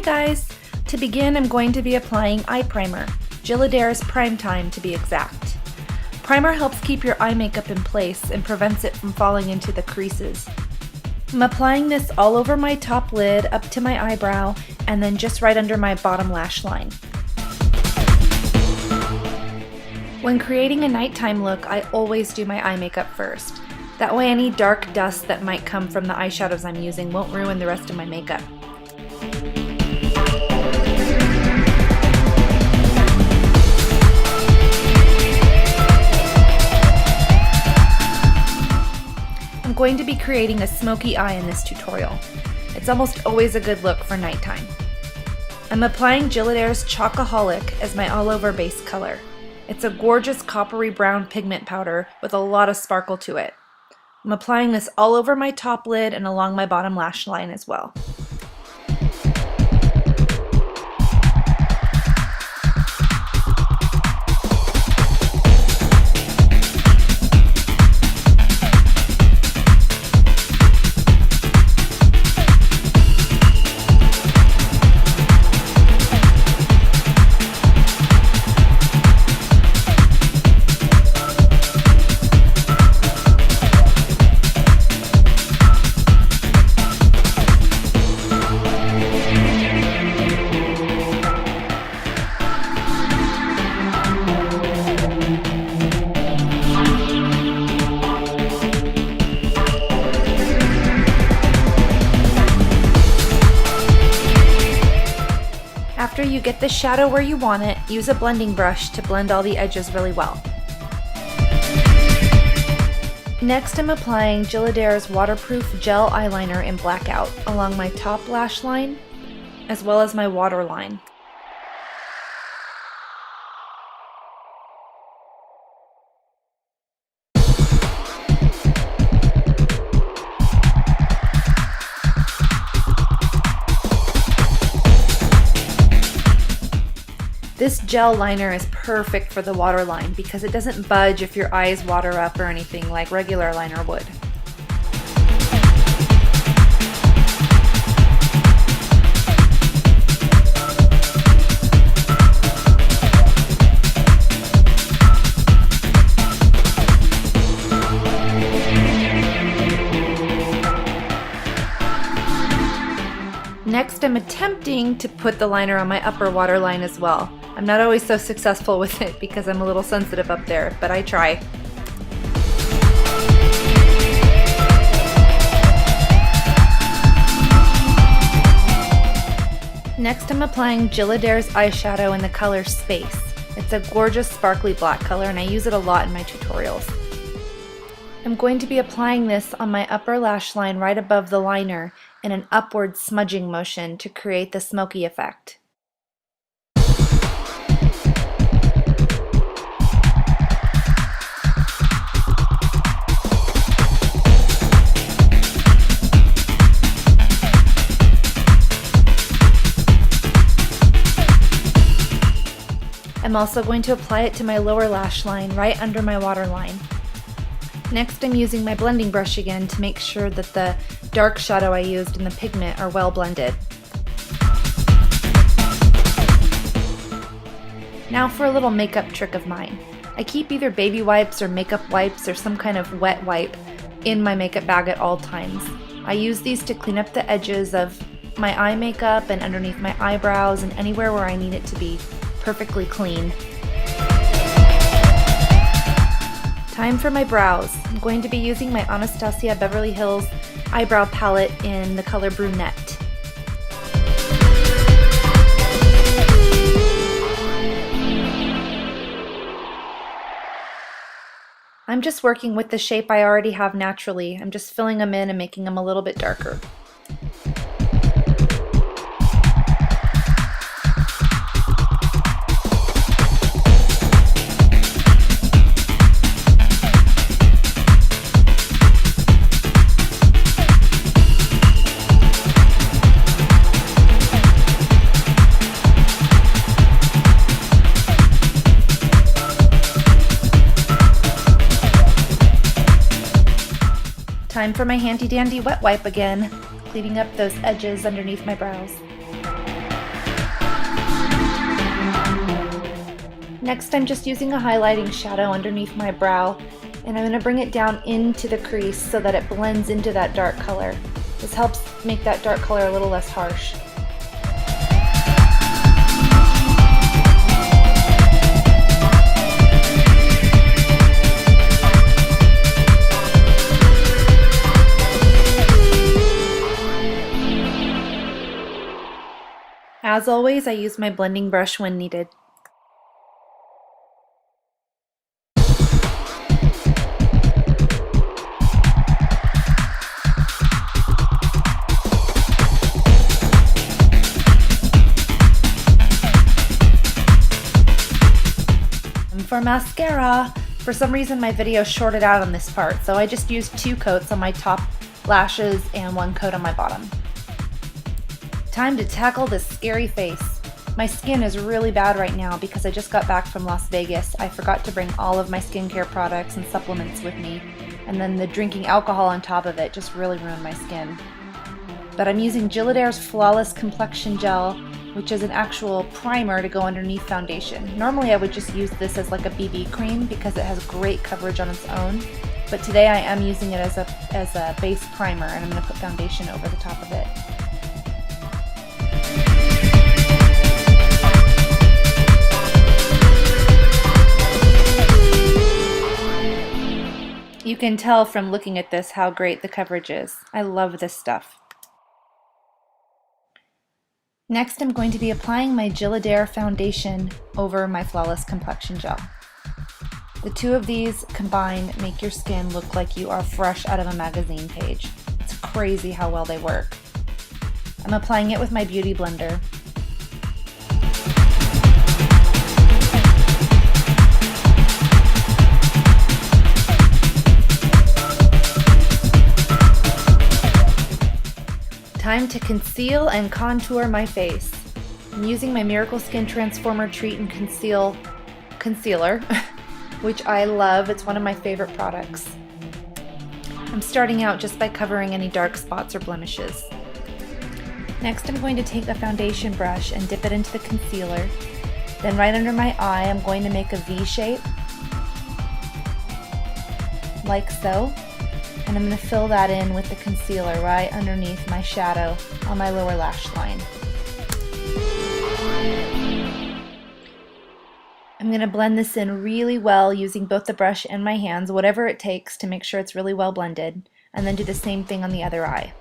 guys! To begin, I'm going to be applying eye primer, Gilladaire's Prime Time to be exact. Primer helps keep your eye makeup in place and prevents it from falling into the creases. I'm applying this all over my top lid, up to my eyebrow, and then just right under my bottom lash line. When creating a nighttime look, I always do my eye makeup first. That way any dark dust that might come from the eyeshadows I'm using won't ruin the rest of my makeup. I'm going to be creating a smoky eye in this tutorial. It's almost always a good look for nighttime. I'm applying Gilladaire's Chocoholic as my all-over base color. It's a gorgeous coppery brown pigment powder with a lot of sparkle to it. I'm applying this all over my top lid and along my bottom lash line as well. After you get the shadow where you want it, use a blending brush to blend all the edges really well. Next, I'm applying Gilladaire's waterproof gel eyeliner in Blackout along my top lash line as well as my waterline. This gel liner is perfect for the waterline because it doesn't budge if your eyes water up or anything like regular liner would. Next, I'm attempting to put the liner on my upper waterline as well. I'm not always so successful with it because I'm a little sensitive up there, but I try. Next, I'm applying Gilladaire's eyeshadow in the color Space. It's a gorgeous sparkly black color and I use it a lot in my tutorials. I'm going to be applying this on my upper lash line right above the liner in an upward smudging motion to create the smoky effect. I'm also going to apply it to my lower lash line right under my waterline. Next, I'm using my blending brush again to make sure that the dark shadow I used and the pigment are well blended. Now for a little makeup trick of mine. I keep either baby wipes or makeup wipes or some kind of wet wipe in my makeup bag at all times. I use these to clean up the edges of my eye makeup and underneath my eyebrows and anywhere where I need it to be perfectly clean. Time for my brows. I'm going to be using my Anastasia Beverly Hills eyebrow palette in the color Brunette. I'm just working with the shape I already have naturally. I'm just filling them in and making them a little bit darker. Time for my handy dandy wet wipe again, cleaning up those edges underneath my brows. Next, I'm just using a highlighting shadow underneath my brow, and I'm going to bring it down into the crease so that it blends into that dark color. This helps make that dark color a little less harsh. As always, I use my blending brush when needed. For mascara, for some reason my video shorted out on this part, so I just used 2 coats on my top lashes and 1 coat on my bottom. Time to tackle this scary face. My skin is really bad right now because I just got back from Las Vegas. I forgot to bring all of my skincare products and supplements with me, and then the drinking alcohol on top of it just really ruined my skin. But I'm using Gillette's Flawless Complexion Gel, which is an actual primer to go underneath foundation. Normally I would just use this as like a BB cream because it has great coverage on its own, but today I am using it as a base primer, and I'm going to put foundation over the top of it. You can tell from looking at this how great the coverage is. I love this stuff. Next, I'm going to be applying my Gillette foundation over my Flawless Complexion Gel. The 2 of these combined make your skin look like you are fresh out of a magazine page. It's crazy how well they work. I'm applying it with my Beauty Blender. Time to conceal and contour my face. I'm using my Miracle Skin Transformer Treat and Conceal Concealer, which I love. It's one of my favorite products. I'm starting out just by covering any dark spots or blemishes. Next, I'm going to take the foundation brush and dip it into the concealer. Then right under my eye, I'm going to make a V shape, like so. And I'm going to fill that in with the concealer right underneath my shadow on my lower lash line. I'm going to blend this in really well using both the brush and my hands, whatever it takes to make sure it's really well blended, and then do the same thing on the other eye.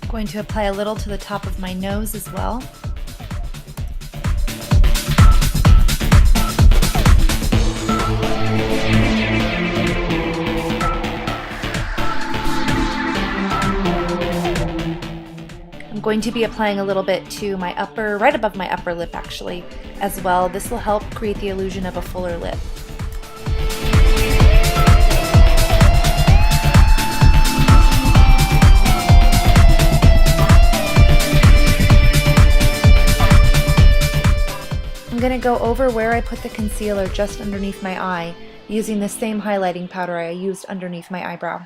Going to apply a little to the top of my nose as well. I'm going to be applying a little bit to my upper, right above my upper lip actually, as well. This will help create the illusion of a fuller lip. I'm going to go over where I put the concealer just underneath my eye, using the same highlighting powder I used underneath my eyebrow.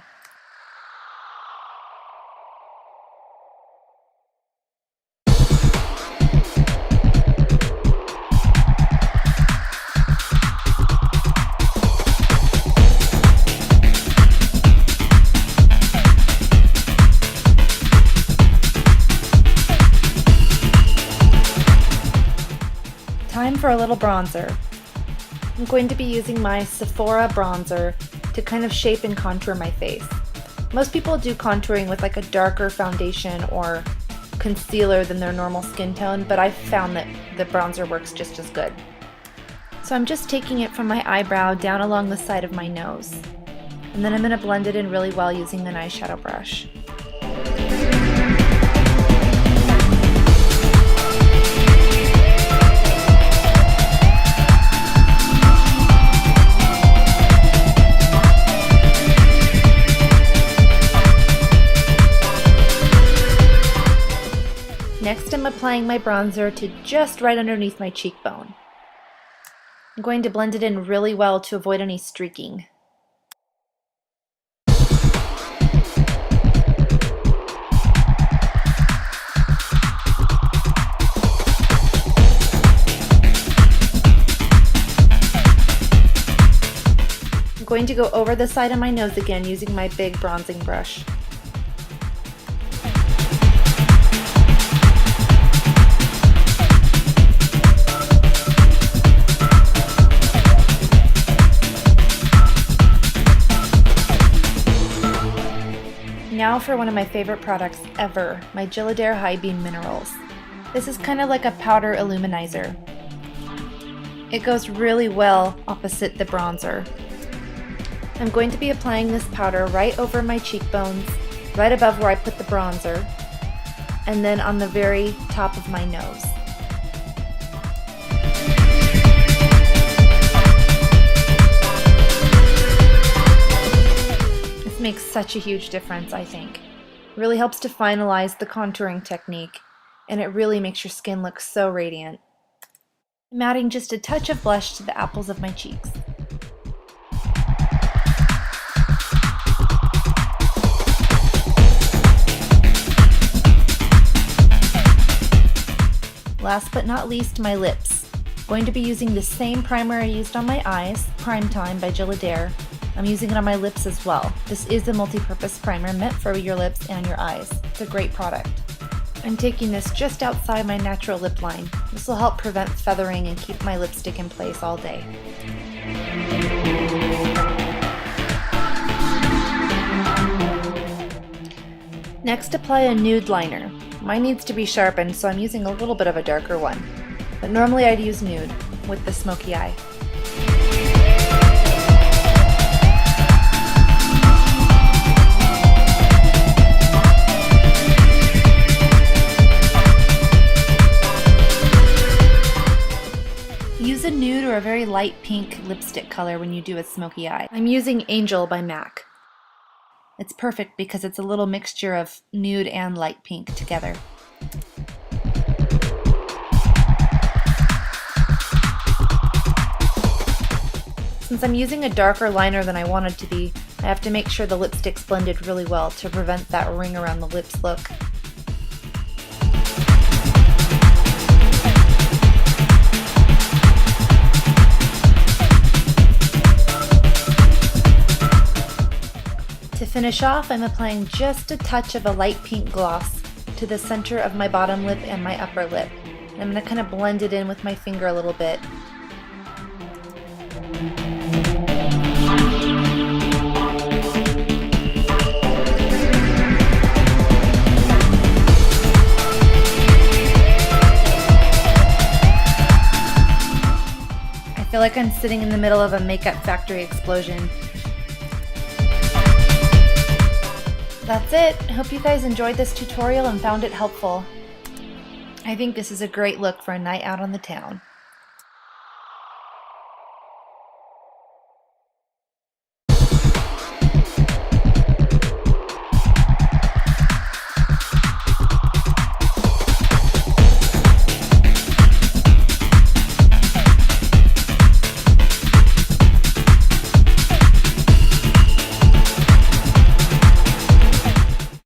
Time for a little bronzer. I'm going to be using my Sephora bronzer to kind of shape and contour my face. Most people do contouring with like a darker foundation or concealer than their normal skin tone, but I found that the bronzer works just as good. So I'm just taking it from my eyebrow down along the side of my nose. And then I'm going to blend it in really well using an eyeshadow brush. Next, I'm applying my bronzer to just right underneath my cheekbone. I'm going to blend it in really well to avoid any streaking. I'm going to go over the side of my nose again using my big bronzing brush. Now for one of my favorite products ever, my Gilladair High Beam Minerals. This is kind of like a powder illuminizer. It goes really well opposite the bronzer. I'm going to be applying this powder right over my cheekbones, right above where I put the bronzer, and then on the very top of my nose. Makes such a huge difference, I think. It really helps to finalize the contouring technique, and it really makes your skin look so radiant. I'm adding just a touch of blush to the apples of my cheeks. Last but not least, my lips. I'm going to be using the same primer I used on my eyes, Prime Time by Gilladair. I'm using it on my lips as well. This is a multi-purpose primer meant for your lips and your eyes. It's a great product. I'm taking this just outside my natural lip line. This will help prevent feathering and keep my lipstick in place all day. Next, apply a nude liner. Mine needs to be sharpened, so I'm using a little bit of a darker one. But normally I'd use nude with the smoky eye. Use a nude or a very light pink lipstick color when you do a smoky eye. I'm using Angel by MAC. It's perfect because it's a little mixture of nude and light pink together. Since I'm using a darker liner than I wanted to be, I have to make sure the lipstick's blended really well to prevent that ring around the lips look. To finish off, I'm applying just a touch of a light pink gloss to the center of my bottom lip and my upper lip. And I'm going to kind of blend it in with my finger a little bit. I feel like I'm sitting in the middle of a makeup factory explosion. That's it. I hope you guys enjoyed this tutorial and found it helpful. I think this is a great look for a night out on the town.